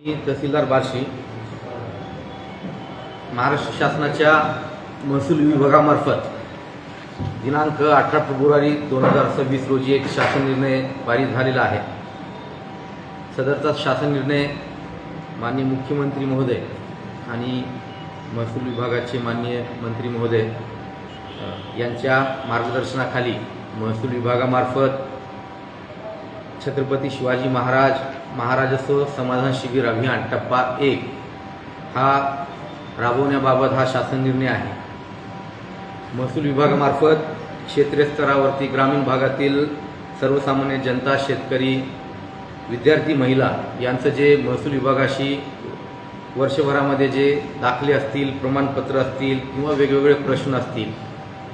मी तहसीलदार बार्शी महाराष्ट्र शासनाच्या महसूल विभागामार्फत दिनांक 18 फेब्रुवारी 2026 रोजी एक शासन निर्णय पारित झालेला आहे। सदरचा शासन निर्णय माननीय मुख्यमंत्री महोदय आणि महसूल विभागाचे माननीय मंत्री महोदय यांच्या मार्गदर्शनाखाली महसूल विभागामार्फत छत्रपती शिवाजी महाराजोत्सव समाधान शिबिर अभियान टप्पा 1 हा राबवण्याबाबत हा शासन निर्णय आहे। महसूल विभागामार्फत क्षेत्रीय स्तरावरती ग्रामीण भागातील सर्वसामान्य जनता, शेतकरी, विद्यार्थी, महिला यांचं जे महसूल विभागाशी वर्षभरामध्ये जे दाखले असतील, प्रमाणपत्र असतील किंवा वेगवेगळे प्रश्न असतील,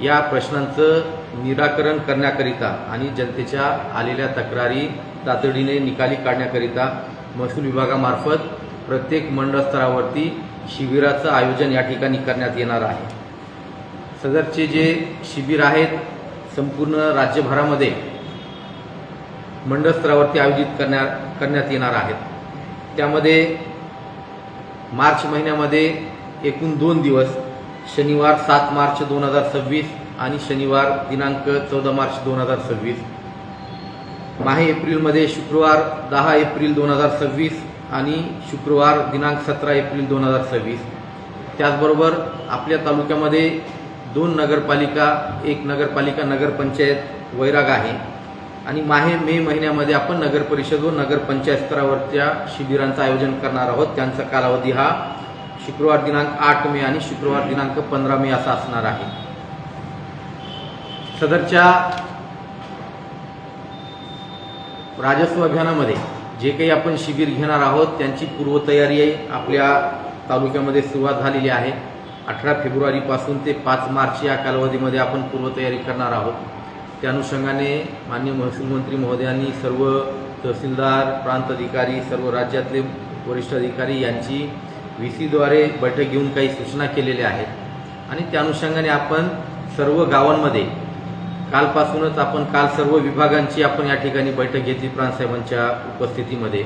या प्रश्नांचं निराकरण करण्याकरिता आणि जनतेच्या आलेल्या तक्रारी तातडीने निकाली काढण्याकरिता महसूल विभागामार्फत प्रत्येक मंडळ स्तरावरती शिबिराचं आयोजन या ठिकाणी करण्यात येणार आहे। सदरचे जे शिबिर आहेत संपूर्ण राज्यभरामध्ये मंडळ स्तरावरती आयोजित करण्यात येणार आहेत। त्यामध्ये मार्च महिन्यामध्ये एकूण 2 दिवस, शनिवार 7 मार्च 2026 आणि शनिवार दिनांक 14 मार्च 2026, माहे एप्रिलमध्ये शुक्रवार 10 एप्रिल 2026 आणि शुक्रवार दिनांक 17 एप्रिल 2026। त्याचबरोबर आपल्या तालुक्यामध्ये 2 नगरपालिका, 1 नगरपालिका नगरपंचायत वैराग आहे आणि मे महिन्यामध्ये आपण नगरपरिषद व नगरपंचायत स्तरावरच्या शिबिरांचं आयोजन करणार आहोत। त्यांचा कालावधी हा शुक्रवार दिनांक 8 मे आणि शुक्रवार दिनांक 15 मे असा असणार आहे। सदरच्या राजस्व अभियानामध्ये जे काही आपण शिबिर घेणार आहोत त्यांची पूर्वतयारी आपल्या तालुक्यामध्ये सुरुवात झालेली आहे। 18 फेब्रुवारीपासून ते 5 मार्च या कालावधीमध्ये आपण पूर्वतयारी करणार आहोत। त्या अनुषंगाने माननीय महसूल मंत्री महोदयांनी सर्व तहसीलदार, प्रांत अधिकारी, सर्व राज्यातले वरिष्ठ अधिकारी यांची VC द्वारे बैठक घेऊन काही सूचना केलेल्या आहेत आणि त्या अनुषंगाने आपण सर्व गावांमध्ये कालपासूनच काल सर्व विभागांची आपण या ठिकाणी बैठक घेतली प्रांतसाहेबांच्या उपस्थितीमध्ये।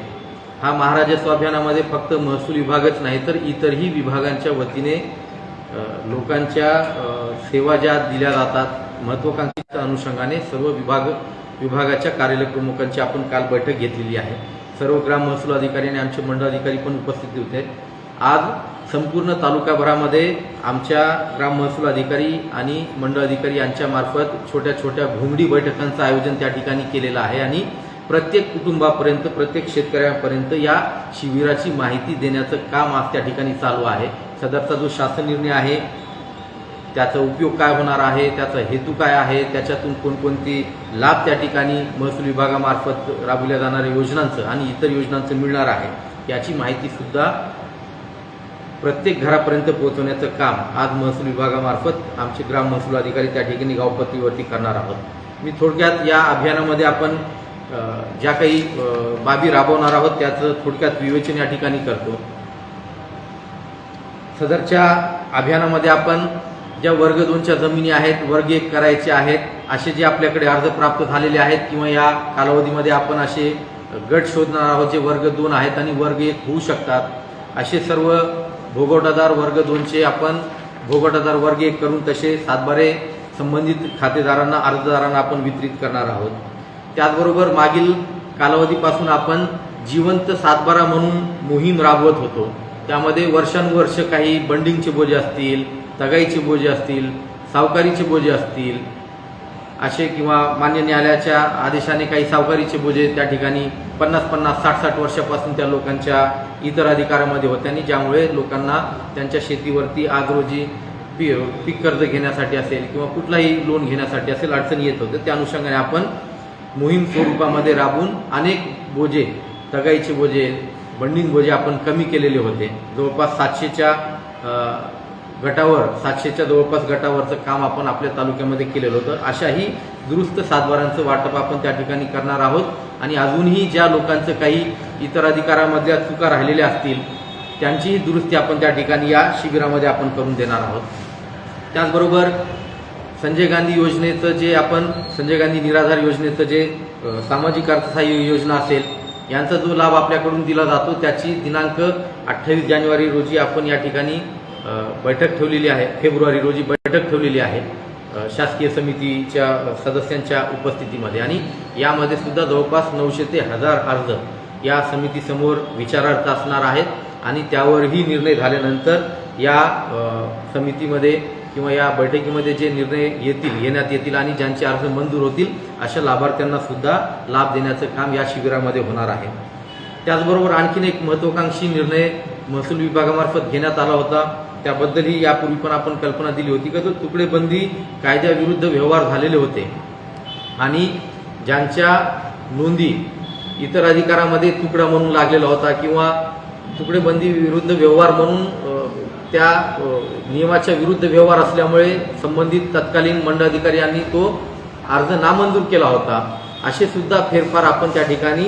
हा महाराजस्व अभियानामध्ये फक्त महसूल विभागच नाही तर इतरही विभागांच्या वतीने लोकांच्या सेवा ज्या दिल्या जातात महत्त्वाकांक्षीच्या अनुषंगाने सर्व विभागाच्या कार्यालय प्रमुखांची आपण काल बैठक घेतलेली आहे। सर्व ग्राम महसूल अधिकारी आणि आमचे मंडळ अधिकारी पण उपस्थित होते। आज संपूर्ण तालुकाभरामध्ये आमच्या ग्राम महसूल अधिकारी आणि मंडळ अधिकारी यांच्या मार्फत छोट्या छोट्या घुमडी बैठकांचं आयोजन त्या ठिकाणी केलेलं आहे आणि प्रत्येक कुटुंबापर्यंत, प्रत्येक शेतकऱ्यांपर्यंत या शिबिराची माहिती देण्याचं काम आज त्या ठिकाणी चालू आहे। सदरचा जो शासन निर्णय आहे त्याचा उपयोग काय होणार आहे, त्याचा हेतू काय आहे, त्याच्यातून कोणकोणती लाभ त्या ठिकाणी महसूल विभागामार्फत राबविल्या जाणाऱ्या योजनांचं आणि इतर योजनांचं मिळणार आहे याची माहिती सुद्धा प्रत्येक घरापर्यंत पोहोचवण्याचं काम आज महसूल विभागामार्फत आमचे ग्राम महसूल अधिकारी त्या ठिकाणी गावपातळीवरती करणार आहोत। मी थोडक्यात या अभियानामध्ये आपण ज्या काही बाबी राबवणार आहोत त्याचं थोडक्यात विवेचन या ठिकाणी करतो। सदरच्या अभियानामध्ये आपण ज्या वर्ग 2च्या जमिनी आहेत, वर्ग 1 करायचे आहेत असे जे आपल्याकडे अर्ज प्राप्त झालेले आहेत किंवा या कालावधीमध्ये आपण असे गट शोधणार आहोत जे वर्ग 2 आहेत आणि वर्ग 1 होऊ शकतात असे सर्व भोगवटादार वर्ग 2चे आपण भोगवटादार वर्ग 1 करून तसे सातबारे संबंधित खातेदारांना, अर्जदारांना आपण वितरित करणार आहोत। त्याचबरोबर मागील कालावधीपासून आपण जिवंत सातबारा म्हणून मोहीम राबवत होतो। त्यामध्ये वर्षानुवर्ष काही बंडिंगचे बोजे असतील, तगाईचे बोजे असतील, सावकारीचे बोजे असतील असे किंवा मान्य न्यायालयाच्या आदेशाने काही सावकारीचे बोजे त्या ठिकाणी 50-50, 60-60 वर्षापासून त्या लोकांच्या इतर अधिकारामध्ये होते आणि ज्यामुळे लोकांना त्यांच्या शेतीवरती आज रोजी पीक कर्ज घेण्यासाठी असेल किंवा कुठलाही लोन घेण्यासाठी असेल अडचणी येत होते। त्या अनुषंगाने आपण मोहीम स्वरूपामध्ये राबून अनेक बोजे, तगाईचे बोजे, बंडिंग बोजे आपण कमी केलेले होते। जवळपास 700च्या जवळपास गटावरचं काम आपण आपल्या तालुक्यामध्ये केलेलं होतं। अशाही दुरुस्त सातबारांचं वाटप आपण त्या ठिकाणी करणार आहोत आणि अजूनही ज्या लोकांचं काही इतर अधिकारामधल्या चुका राहिलेल्या असतील त्यांचीही दुरुस्ती आपण त्या ठिकाणी या शिबिरामध्ये आपण करून देणार आहोत। त्याचबरोबर संजय गांधी योजनेचं जे आपण संजय गांधी निराधार योजनेचं जे सामाजिक अर्थसहाय्य योजना असेल यांचा जो लाभ आपल्याकडून दिला जातो त्याची दिनांक 28 जानेवारी रोजी आपण या ठिकाणी बैठक ठेवलेली आहे, फेब्रुवारी रोजी बैठक ठेवलेली आहे शासकीय समितीच्या सदस्यांच्या उपस्थितीमध्ये, आणि यामध्ये सुद्धा जवळपास 900 ते 1000 अर्ज या समितीसमोर विचारार्थ असणार आहेत, आणि त्यावरही निर्णय झाल्यानंतर या समितीमध्ये किंवा या बैठकीमध्ये जे निर्णय घेण्यात येतील आणि ज्यांचे अर्ज मंजूर होतील अशा लाभार्थ्यांना सुद्धा लाभ देण्याचं काम या शिबिरामध्ये होणार आहे। त्याचबरोबर आणखीन एक महत्त्वाकांक्षी निर्णय महसूल विभागामार्फत घेण्यात आला होता, त्याबद्दलही यापूर्वी पण आपण कल्पना दिली होती की जो तुकडेबंदी कायद्याविरुद्ध व्यवहार झालेले होते आणि ज्यांच्या नोंदी इतर अधिकारामध्ये तुकडा म्हणून लागलेला होता किंवा तुकडेबंदी विरुद्ध व्यवहार म्हणून त्या नियमाच्या विरुद्ध व्यवहार असल्यामुळे संबंधित तत्कालीन मंडळ अधिकारी यांनी तो अर्ज नामंजूर केला होता, असे सुद्धा फेरफार आपण त्या ठिकाणी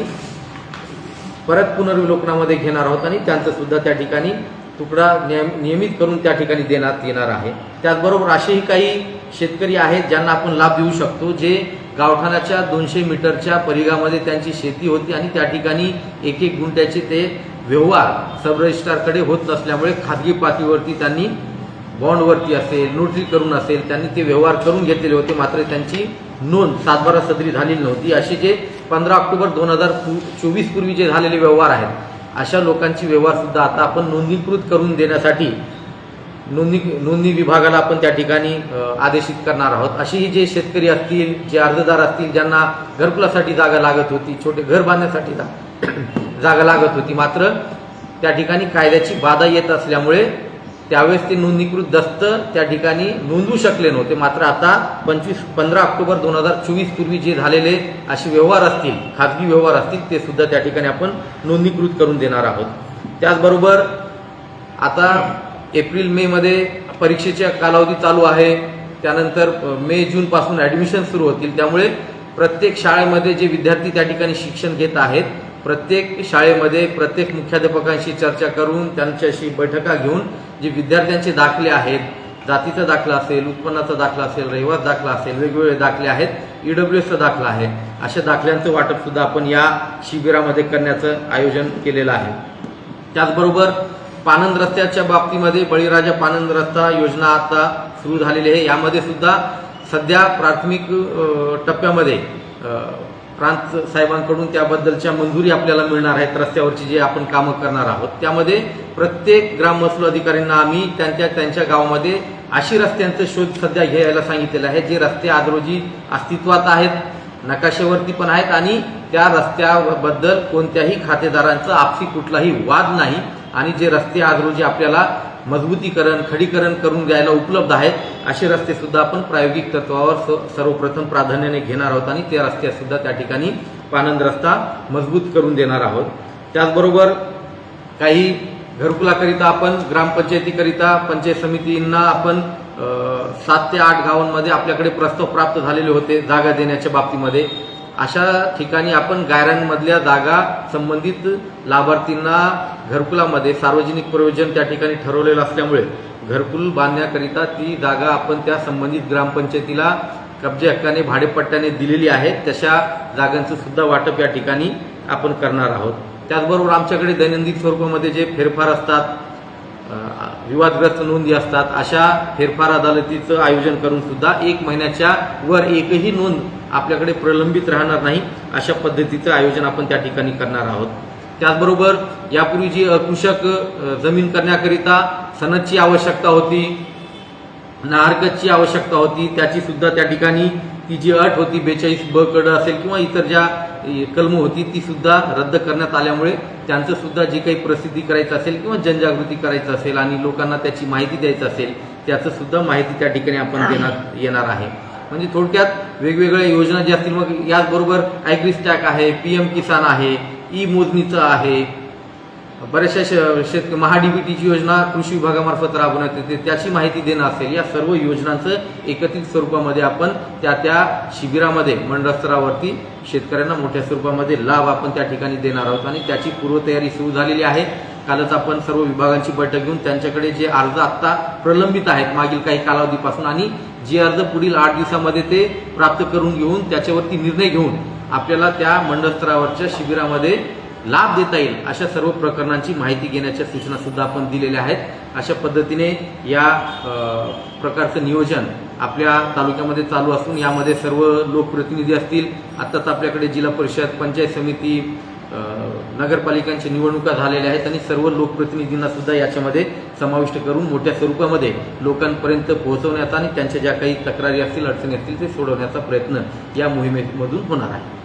परत पुनर्विलोकनामध्ये घेणार आहोत आणि त्यांचं सुद्धा त्या ठिकाणी तुकडा नियमित करून त्या ठिकाणी देण्यात येणार आहे। त्याचबरोबर असेही काही शेतकरी आहेत ज्यांना आपण लाभ देऊ शकतो, जे गावठाणाच्या 200 मीटरच्या परिघामध्ये त्यांची शेती होती आणि त्या ठिकाणी 1-1 गुंठ्याचे ते व्यवहार सब रजिस्ट्रारकडे होत नसल्यामुळे खाजगी पातळीवरती त्यांनी बॉन्डवरती असेल, नोटरी करून असेल, त्यांनी ते व्यवहार करून घेतलेले होते, मात्र त्यांची नोंद 7/12 सदरी झालेली नव्हती। असे जे 15 ऑक्टोबर 2024 पूर्वी जे झालेले व्यवहार आहेत अशा लोकांची व्यवहार सुद्धा आता आपण नोंदणीकृत करून देण्यासाठी नोंदणी विभागाला आपण त्या ठिकाणी आदेशित करणार आहोत। असेही जे शेतकरी असतील, जे अर्जदार असतील, ज्यांना घरकुलासाठी जागा लागत होती, छोटे घर बांधण्यासाठी जागा लागत होती, मात्र त्या ठिकाणी कायद्याची बाधा येत असल्यामुळे त्यावेळेस ते नोंदणीकृत दस्त त्या ठिकाणी नोंदवू शकले नव्हते, मात्र आता 15 ऑक्टोबर 2024 पूर्वी जे झालेले असे व्यवहार असतील, खाजगी व्यवहार असतील, ते सुद्धा त्या ठिकाणी आपण नोंदणीकृत करून देणार आहोत। त्याचबरोबर आता एप्रिल मे मध्ये परीक्षेचा कालावधी चालू आहे, त्यानंतर मे जून पासून ॲडमिशन सुरू होतील, त्यामुळे प्रत्येक शाळेमध्ये जे विद्यार्थी त्या ठिकाणी शिक्षण घेत आहेत, प्रत्येक शाळेमध्ये प्रत्येक मुख्याध्यापकांशी चर्चा करून त्यांच्याशी बैठका घेऊन जे विद्यार्थ्यांचे दाखले आहेत, जातीचा दाखला असेल, उत्पन्नाचा दाखला असेल, रहिवास दाखला असेल, वेगवेगळे दाखले आहेत, EWSचा दाखला आहे, अशा दाखल्यांचं वाटप सुद्धा आपण या शिबिरामध्ये करण्याचं आयोजन केलेलं आहे। त्याचबरोबर पानंद रस्त्याच्या बाबतीमध्ये बळीराजा पानंद रस्ता योजना आता सुरू झालेली आहे, यामध्ये सुद्धा सध्या प्राथमिक टप्प्यामध्ये प्रांत साहेबांकडून त्याबद्दलच्या मंजुरी आपल्याला मिळणार आहेत। रस्त्यावरची जे आपण कामं करणार आहोत त्यामध्ये प्रत्येक ग्राम महसूल अधिकाऱ्यांना आम्ही त्यांच्या गावामध्ये अशी रस्त्यांचा शोध सध्या घ्यायला सांगितलेला आहे, जे रस्ते आज रोजी अस्तित्वात आहेत, नकाशावरती पण आहेत आणि त्या रस्त्याबद्दल कोणत्याही खातेदारांचा आपसी कुठलाही वाद नाही, आणि जे रस्ते आज रोजी आपल्याला मजबूतीकरण, खडीकरण करून द्यायला उपलब्ध आहेत, असे रस्ते सुद्धा आपण प्रायोगिक तत्वावर सर्वप्रथम प्राधान्याने घेणार आहोत आणि त्या रस्त्यात सुद्धा त्या ठिकाणी पानंद रस्ता मजबूत करून देणार आहोत। त्याचबरोबर काही घरकुलाकरिता आपण ग्रामपंचायतीकरिता पंचायत समितींना आपण 7 ते 8 गावांमध्ये आपल्याकडे प्रस्ताव प्राप्त झालेले होते जागा देण्याच्या बाबतीमध्ये, अशा ठिकाणी आपण गायरांमधल्या जागा संबंधित लाभार्थींना घरकुलामध्ये सार्वजनिक प्रयोजन त्या ठिकाणी ठरवलेलं असल्यामुळे घरकुल बांधण्याकरिता ती जागा आपण त्या संबंधित ग्रामपंचायतीला कब्जे हक्काने भाडेपट्ट्याने दिलेली आहे, तशा जागांचं सुद्धा वाटप या ठिकाणी आपण करणार आहोत। त्याचबरोबर आमच्याकडे दैनंदिन स्वरूपामध्ये जे फेरफार असतात, विवादग्रस्त नोंदी असतात, अशा फेरफार अदालतीचं आयोजन करून सुद्धा 1 महिन्याच्या वर एकही नोंद आपल्याकडे प्रलंबित राहणार नाही, अशा पद्धतीचं आयोजन आपण त्या ठिकाणी करणार आहोत। त्याचबरोबर यापूर्वी जी अकृषक जमीन करण्याकरिता सनदची आवश्यकता होती, नाहरकतची आवश्यकता होती, त्याची सुद्धा त्या ठिकाणी ती जी अट होती 42B कडे असेल किंवा इतर ज्या कलम होती ती सुद्धा रद्द करण्यात आल्यामुळे त्यांचं सुद्धा जे काही प्रसिद्धी करायचं असेल किंवा जनजागृती करायचं असेल आणि लोकांना त्याची माहिती द्यायचं असेल, त्याचं सुद्धा माहिती त्या ठिकाणी आपण देण्यात येणार आहे। म्हणजे थोडक्यात वेगवेगळ्या योजना ज्या असतील, मग याचबरोबर ॲग्रीस्टॅक आहे, PM किसान आहे, ई-मोजणीचं आहे, बऱ्याचशा महाडीबीटीची योजना कृषी विभागामार्फत राबवण्यात येते, त्याची माहिती देणं असेल, या सर्व योजनांचं एकत्रित स्वरूपामध्ये आपण त्या शिबिरामध्ये मंडळ स्तरावरती शेतकऱ्यांना मोठ्या स्वरूपामध्ये लाभ आपण त्या ठिकाणी देणार आहोत आणि त्याची पूर्वतयारी सुरू झालेली आहे। कालच आपण सर्व विभागांची बैठक घेऊन त्यांच्याकडे जे अर्ज आता प्रलंबित आहेत मागील काही कालावधीपासून आणि जे अर्ज पुढील 8 दिवसामध्ये ते प्राप्त करून घेऊन त्याच्यावरती निर्णय घेऊन आपल्याला त्या मंडळ स्तरावरच्या शिबिरामध्ये लाभ देता येईल अशा सर्व प्रकरणांची माहिती घेण्याच्या सूचना सुद्धा आपण दिलेल्या आहेत। अशा पद्धतीने या प्रकारचं नियोजन आपल्या तालुक्यामध्ये चालू असून यामध्ये सर्व लोकप्रतिनिधी असतील, आत्ताच आपल्याकडे जिल्हा परिषद, पंचायत समिती, नगरपालिकांच्या निवडणुका झालेल्या आहेत आणि सर्व लोकप्रतिनिधींना सुद्धा याच्यामध्ये समाविष्ट करून मोठ्या स्वरूपामध्ये लोकांपर्यंत पोहोचवण्याचा आणि त्यांच्या ज्या काही तक्रारी असतील, अडचणी असतील ते सोडवण्याचा प्रयत्न या मोहिमेमधून होणार आहे।